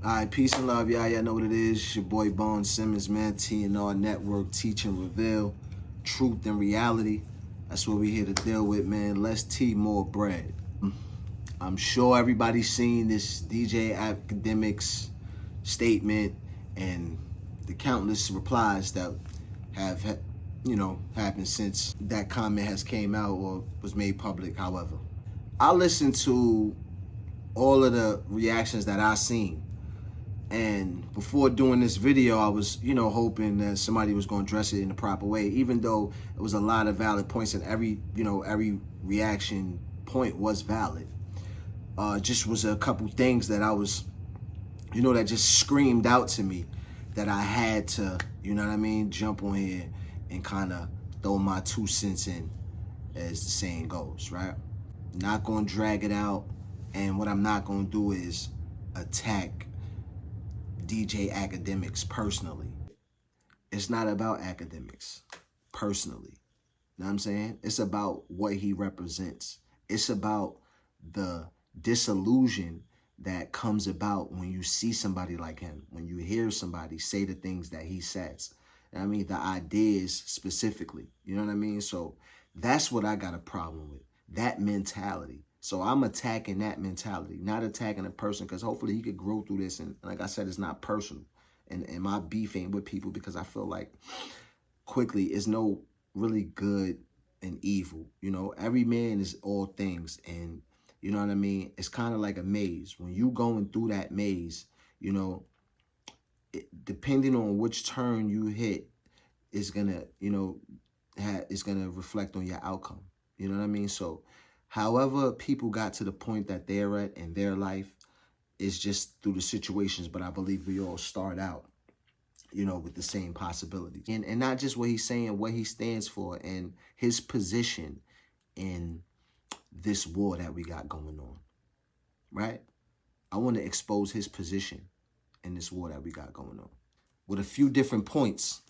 All right, peace and love, y'all. Y'all know what it is. It's your boy Bone Simmons, man. T&R Network, Teach and Reveal, Truth and Reality. That's what we here to deal with, man. Less tea, more bread. I'm sure everybody's seen this DJ Akademiks statement and the countless replies that have, happened since that comment has came out or was made public. However, I listened to all of the reactions that I seen. And before doing this video, I was, hoping that somebody was going to address it in the proper way, even though it was a lot of valid points and every reaction point was valid. Just was a couple things that I was, that just screamed out to me that I had to, jump on here and kind of throw my 2 cents in, as the saying goes, right? Not going to drag it out. And what I'm not going to do is attack DJ Akademiks personally. It's not about Akademiks personally. You know what I'm saying? It's about what he represents. It's about the disillusion that comes about when you see somebody like him, when you hear somebody say the things that he says. I mean, the ideas specifically, you know what I mean? So that's what I got a problem with, that mentality. So I'm attacking that mentality, not attacking a person, because hopefully he could grow through this. And like I said, it's not personal. And my beef ain't with people, because I feel like quickly it's no really good and evil. Every man is all things. And you know what I mean? It's kind of like a maze. When you going through that maze, depending on which turn you hit, is gonna, it's gonna reflect on your outcome. You know what I mean? So however people got to the point that they're at in their life is just through the situations, but I believe we all start out, with the same possibilities. And not just what he's saying, what he stands for, and his position in this war that we got going on, right? I want to expose his position in this war that we got going on with a few different points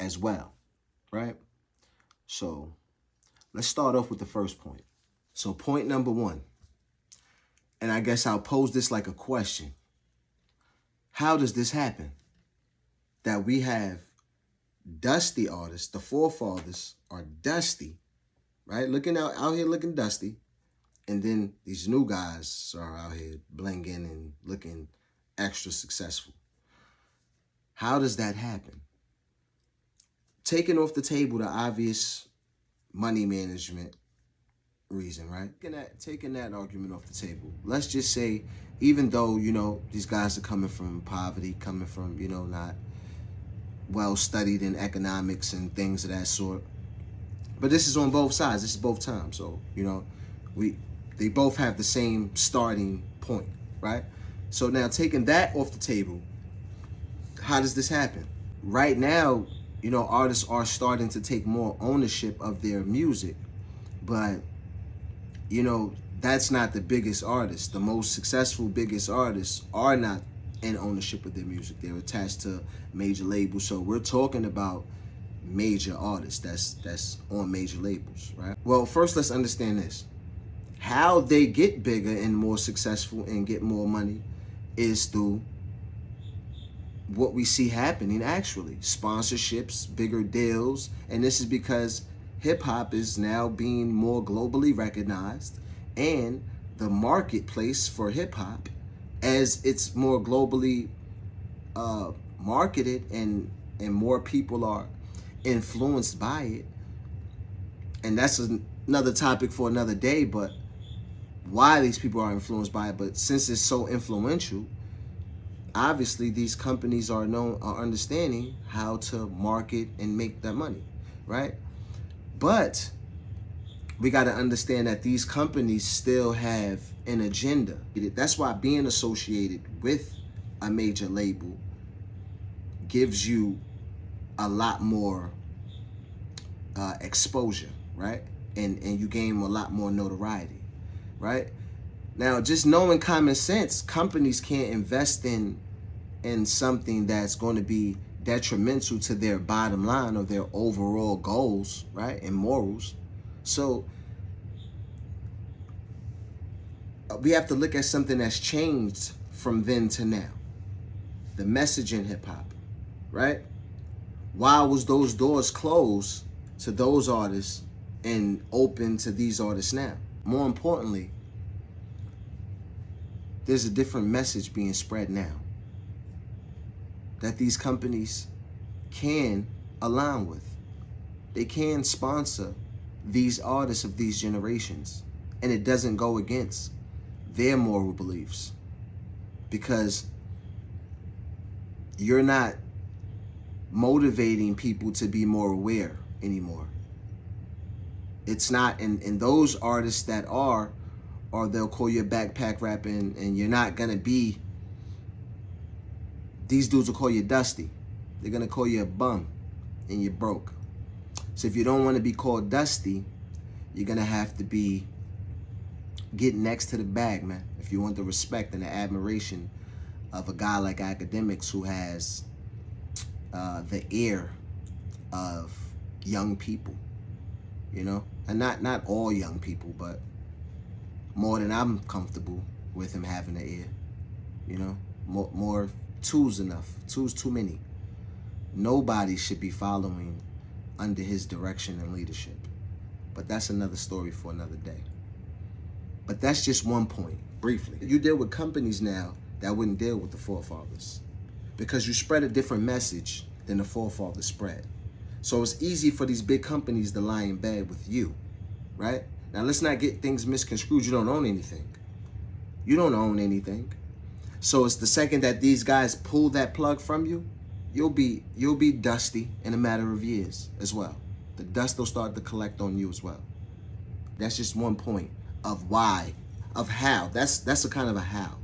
as well, right? So let's start off with the first point. So point number 1, and I guess I'll pose this like a question. How does this happen? That we have dusty artists, the forefathers are dusty, right? Looking out here looking dusty. And then these new guys are out here blinging and looking extra successful. How does that happen? Taking off the table the obvious money management reason, right? Taking that argument off the table. Let's just say, even though, these guys are coming from poverty, coming from, not well studied in economics and things of that sort. But this is on both sides. This is both times. So, they both have the same starting point, right? So now taking that off the table, how does this happen? Right now, artists are starting to take more ownership of their music, but, that's not the biggest artists. The most successful, biggest artists are not in ownership of their music. They're attached to major labels. So we're talking about major artists that's on major labels, right? Well, first let's understand this. How they get bigger and more successful and get more money is through what we see happening actually. Sponsorships, bigger deals. And this is because hip-hop is now being more globally recognized, and the marketplace for hip-hop, as it's more globally marketed and more people are influenced by it. And that's another topic for another day, but why these people are influenced by it. But since it's so influential, obviously these companies are understanding how to market and make that money, right? But we got to understand that these companies still have an agenda. That's why being associated with a major label gives you a lot more exposure, right? And you gain a lot more notoriety, right? Now, just knowing common sense, companies can't invest in something that's going to be detrimental to their bottom line or their overall goals, right, and morals. So we have to look at something that's changed from then to now. The message in hip-hop, right? Why was those doors closed to those artists and open to these artists now? More importantly, there's a different message being spread now that these companies can align with. They can sponsor these artists of these generations, and it doesn't go against their moral beliefs, because you're not motivating people to be more aware anymore. It's not, and those artists that are, or they'll call you a backpack rapping, and you're not gonna be, these dudes will call you dusty. They're gonna call you a bum, and you're broke. So if you don't want to be called dusty, you're gonna have to be getting next to the bag, man. If you want the respect and the admiration of a guy like AKADEMIKS, who has the ear of young people, you know, and not all young people, but more than I'm comfortable with him having an ear, you know, more two's enough. Two's too many. Nobody should be following under his direction and leadership. But that's another story for another day. But that's just one point, briefly. You deal with companies now that wouldn't deal with the forefathers, because you spread a different message than the forefathers spread. So it's easy for these big companies to lie in bed with you, right? Now let's not get things misconstrued. You don't own anything. You don't own anything. So it's the second that these guys pull that plug from you, you'll be dusty in a matter of years as well. The dust will start to collect on you as well. That's just one point of why, of how. That's a kind of a how.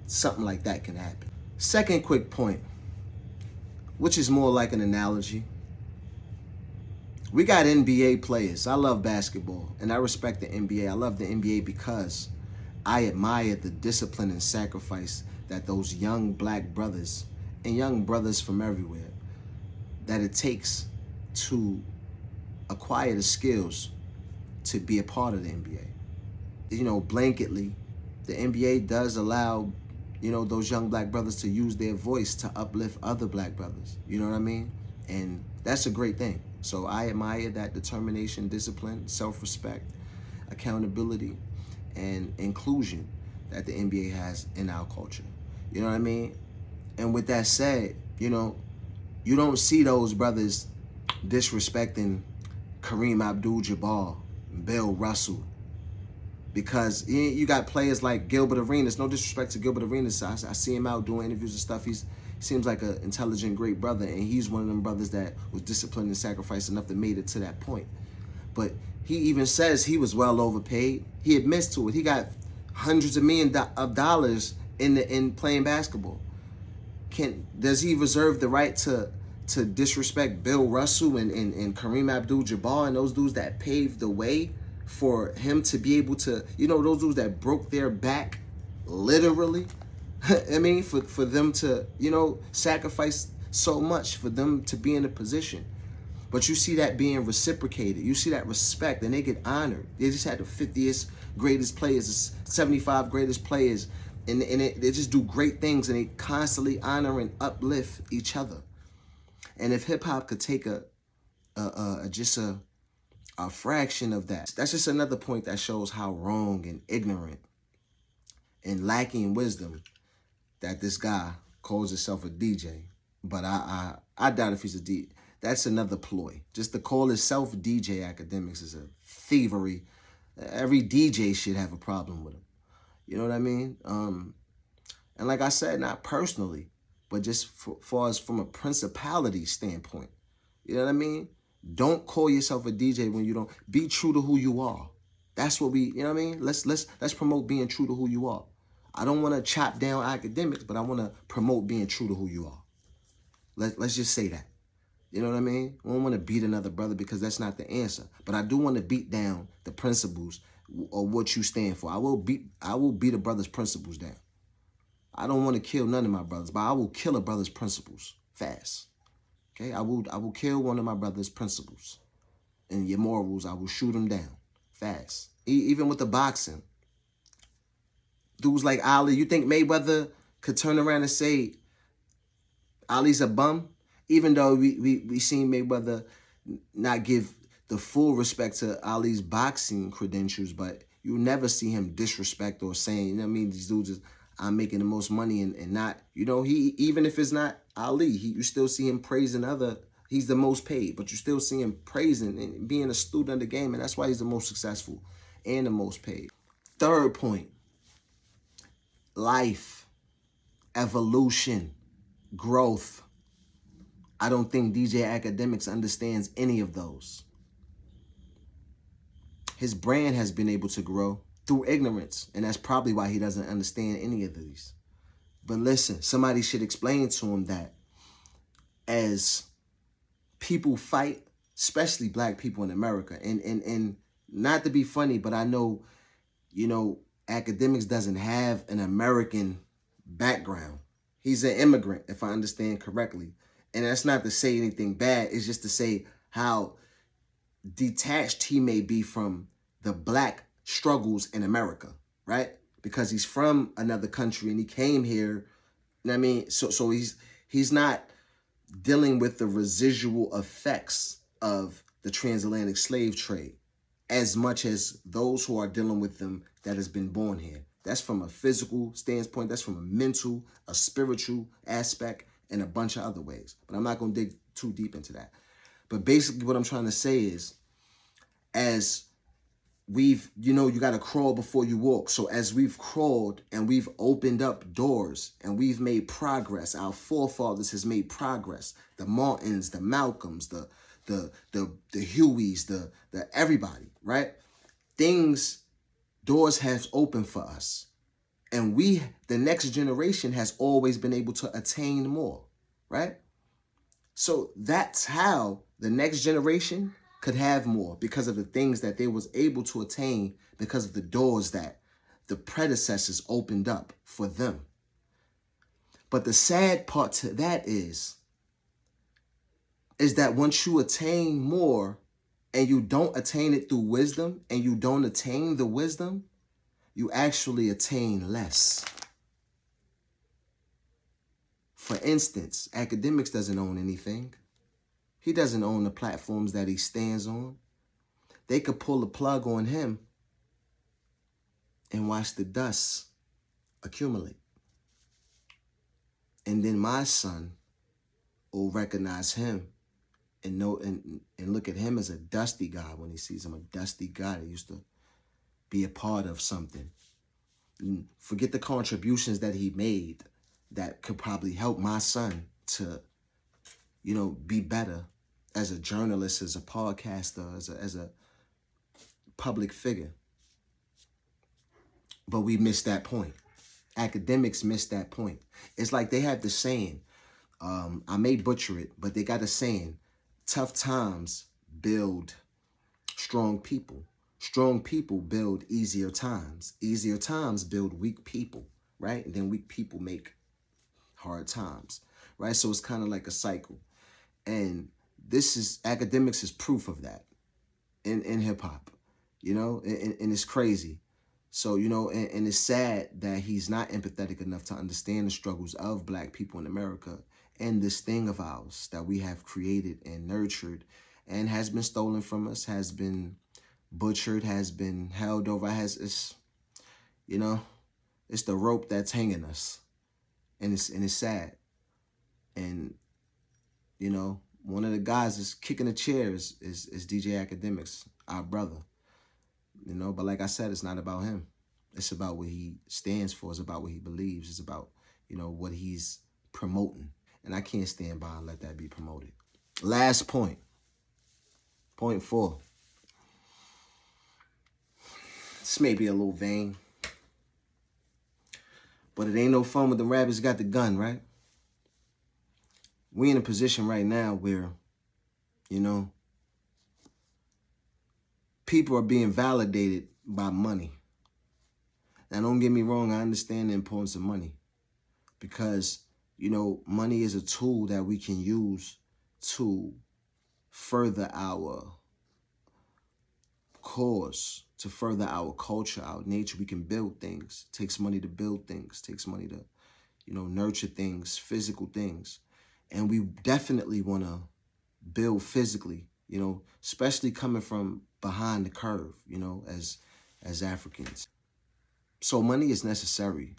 Something like that can happen. Second quick point, which is more like an analogy. We got NBA players. I love basketball, and I respect the NBA. I love the NBA because I admire the discipline and sacrifice that those young black brothers and young brothers from everywhere, that it takes to acquire the skills to be a part of the NBA. You know, blanketly, the NBA does allow, you know, those young black brothers to use their voice to uplift other black brothers. You know what I mean? And that's a great thing. So I admire that determination, discipline, self-respect, accountability, and inclusion that the NBA has in our culture. You know what I mean? And with that said, you know, you don't see those brothers disrespecting Kareem Abdul-Jabbar, Bill Russell, because you got players like Gilbert Arenas. No disrespect to Gilbert Arenas. I see him out doing interviews and stuff. He seems like an intelligent, great brother, and he's one of them brothers that was disciplined and sacrificed enough that made it to that point. But he even says he was well overpaid. He admits to it. He got hundreds of millions of dollars in playing basketball. Does he reserve the right to disrespect Bill Russell and Kareem Abdul-Jabbar and those dudes that paved the way for him to be able to, you know, those dudes that broke their back, literally? I mean, for them to, you know, sacrifice so much for them to be in a position. But you see that being reciprocated. You see that respect, and they get honored. They just had the 50th greatest players, the 75 greatest players, and they just do great things, and they constantly honor and uplift each other. And if hip-hop could take just a fraction of that, that's just another point that shows how wrong and ignorant and lacking wisdom that this guy calls himself a DJ. But I doubt if he's a DJ. That's another ploy. Just to call himself DJ Akademiks is a thievery. Every DJ should have a problem with him. You know what I mean? And like I said, not personally, but just far as from a principality standpoint. You know what I mean? Don't call yourself a DJ when you don't. Be true to who you are. That's what we, you know what I mean? Let's promote being true to who you are. I don't want to chop down Akademiks, but I want to promote being true to who you are. Let's just say that. You know what I mean? I don't want to beat another brother because that's not the answer. But I do want to beat down the principles or what you stand for. I will beat a brother's principles down. I don't want to kill none of my brothers, but I will kill a brother's principles fast. Okay? I will kill one of my brother's principles and your morals. I will shoot them down fast. Even with the boxing dudes like Ali, you think Mayweather could turn around and say Ali's a bum? Even though we seen Mayweather not give the full respect to Ali's boxing credentials, but you never see him disrespect or saying, you know what I mean, these dudes is, I'm making the most money and not, you know, he, even if it's not Ali, you still see him praising he's the most paid, but you still see him praising and being a student of the game, and that's why he's the most successful and the most paid. Third point, life, evolution, growth. I don't think DJ Akademiks understands any of those. His brand has been able to grow through ignorance, and that's probably why he doesn't understand any of these. But listen, somebody should explain to him that as people fight, especially black people in America, and not to be funny, but I know, you know, Akademiks doesn't have an American background. He's an immigrant, if I understand correctly. And that's not to say anything bad. It's just to say how detached he may be from the black struggles in America, right? Because he's from another country and he came here. You know what I mean? So he's not dealing with the residual effects of the transatlantic slave trade as much as those who are dealing with them that has been born here. That's from a physical standpoint. That's from a mental, a spiritual aspect, and a bunch of other ways. But I'm not going to dig too deep into that. But basically what I'm trying to say is, as we've, you know, you got to crawl before you walk. So as we've crawled and we've opened up doors and we've made progress, our forefathers has made progress. The Martins, the Malcolms, the Hueys, the everybody, right? Doors have opened for us. And the next generation has always been able to attain more, right? So that's how the next generation could have more, because of the things that they was able to attain, because of the doors that the predecessors opened up for them. But the sad part to that is that once you attain more and you don't attain it through wisdom and you don't attain the wisdom, you actually attain less. For instance, Akademiks doesn't own anything. He doesn't own the platforms that he stands on. They could pull a plug on him and watch the dust accumulate. And then my son will recognize him and know and look at him as a dusty guy when he sees him, a dusty guy that used to be a part of something. And forget the contributions that he made that could probably help my son to, you know, be better as a journalist, as a podcaster, as a public figure. But we missed that point. Akademiks missed that point. It's like they have the saying, I may butcher it, but they got a saying, tough times build strong people. Strong people build easier times. Easier times build weak people, right? And then weak people make hard times, right? So it's kind of like a cycle. And Akademiks is proof of that in hip hop, you know, and it's crazy. So, you know, and it's sad that he's not empathetic enough to understand the struggles of black people in America and this thing of ours that we have created and nurtured and has been stolen from us, has been butchered, has been held over, it's, you know, it's the rope that's hanging us. And it's sad. And, you know, one of the guys that's kicking the chair is DJ Akademiks, our brother. You know, but like I said, it's not about him. It's about what he stands for. It's about what he believes. It's about, you know, what he's promoting. And I can't stand by and let that be promoted. Last point. Point 4. This may be a little vain, but it ain't no fun when the rabbits got the gun, right? We in a position right now where, you know, people are being validated by money. Now, don't get me wrong, I understand the importance of money because, you know, money is a tool that we can use to further our course, to further our culture, our nature, we can build things. It takes money to build things. It takes money to, nurture things, physical things. And we definitely want to build physically, especially coming from behind the curve, as Africans. So money is necessary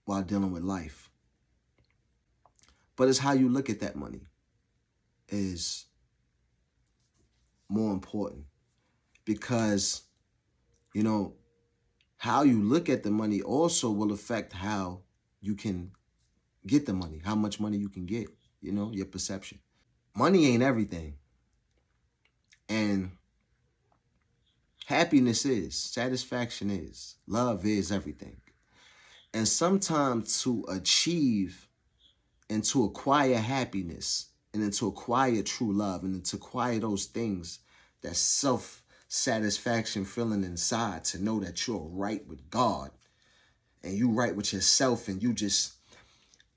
while dealing with life. But it's how you look at that money is more important, because, how you look at the money also will affect how you can get the money, how much money you can get, your perception. Money ain't everything. And happiness is, satisfaction is, love is everything. And sometimes to achieve and to acquire happiness and then to acquire true love and then to acquire those things, that self-satisfaction feeling inside, to know that you're right with God and you right with yourself, and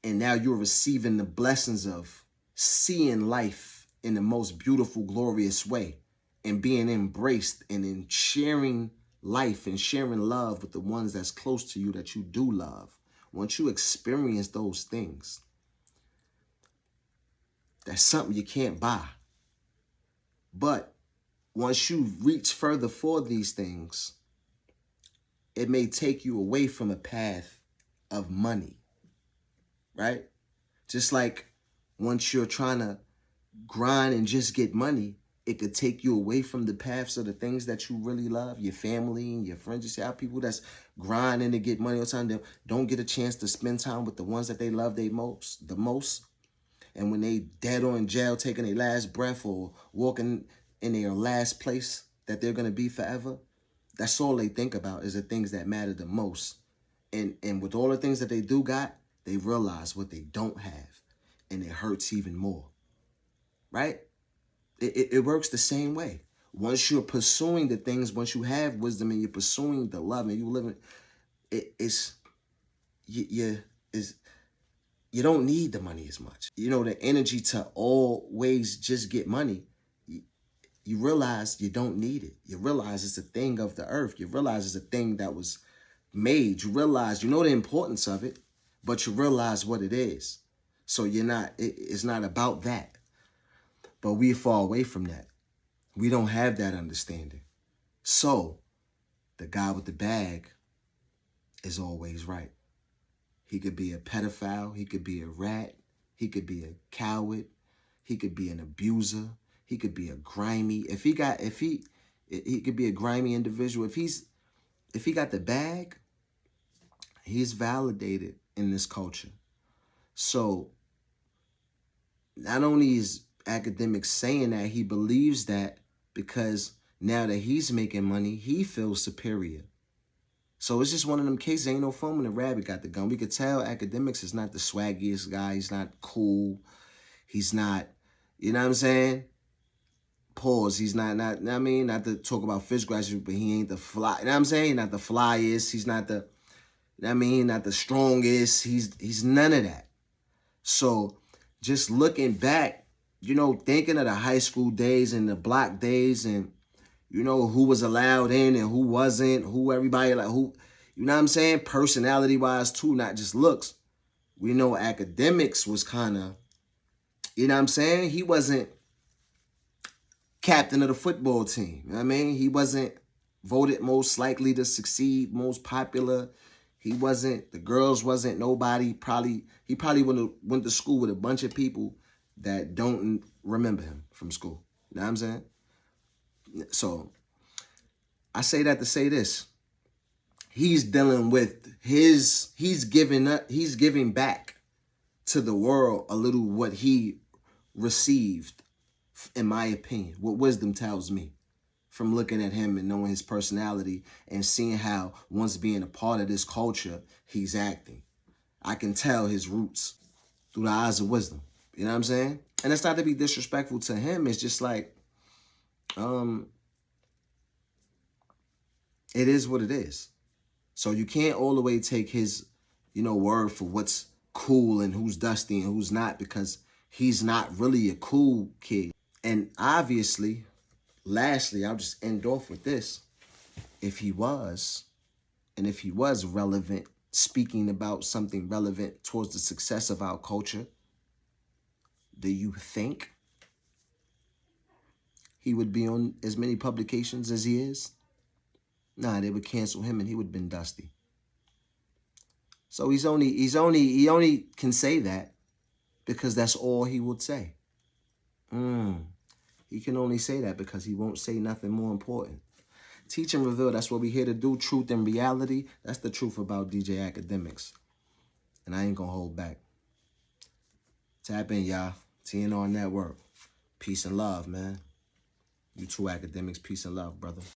now you're receiving the blessings of seeing life in the most beautiful, glorious way, and being embraced and in sharing life and sharing love with the ones that's close to you that you do love. Once you experience those things, that's something you can't buy. But once you reach further for these things, it may take you away from a path of money, right? Just like once you're trying to grind and just get money, it could take you away from the paths of the things that you really love, your family and your friends. You see how people that's grinding to get money all the time, they don't get a chance to spend time with the ones that they love the most. And when they dead or in jail, taking their last breath or walking in their last place that they're going to be forever, that's all they think about, is the things that matter the most. And with all the things that they do got, they realize what they don't have, and it hurts even more, right? It works the same way. Once you're pursuing the things, once you have wisdom and you're pursuing the love and you live you don't need the money as much. The energy to always just get money, you realize you don't need it. You realize it's a thing of the earth. You realize it's a thing that was made. You realize, the importance of it, but you realize what it is. So it's not about that. But we fall away from that. We don't have that understanding. So the guy with the bag is always right. He could be a pedophile. He could be a rat. He could be a coward. He could be an abuser. He could be a grimy. He could be a grimy individual. If he got the bag, he's validated in this culture. So not only is Akademiks saying that, he believes that because now that he's making money, he feels superior. So it's just one of them cases. Ain't no fun when the rabbit got the gun. We could tell Akademiks is not the swaggiest guy. He's not cool. He's not, you know what I'm saying? Pause. He's not to talk about fish graduate, but he ain't the fly. You know what I'm saying? Not the flyest. He's not the, not the strongest. He's none of that. So just looking back, thinking of the high school days and the block days and, who was allowed in and who wasn't, who everybody, who, personality-wise too, not just looks. We know Akademiks was kind of, he wasn't captain of the football team. He wasn't voted most likely to succeed, most popular. The girls wasn't nobody. He probably went to school with a bunch of people that don't remember him from school. You know what I'm saying? So I say that to say this. He's dealing with he's giving back to the world a little what he received, in my opinion, what wisdom tells me from looking at him and knowing his personality and seeing how once being a part of this culture, he's acting. I can tell his roots through the eyes of wisdom. You know what I'm saying? And it's not to be disrespectful to him. It's just like, it is what it is. So you can't all the way take his, word for what's cool and who's dusty and who's not, because he's not really a cool kid. And obviously, lastly, I'll just end off with this. If he was relevant, speaking about something relevant towards the success of our culture, do you think he would be on as many publications as he is? Nah, they would cancel him and he would have been dusty. So he only can say that because that's all he would say. He can only say that because he won't say nothing more important. Teach and reveal, that's what we're here to do. Truth and reality, that's the truth about DJ Akademiks. And I ain't gonna hold back. Tap in, y'all. TNR Network. Peace and love, man. You too, Akademiks. Peace and love, brother.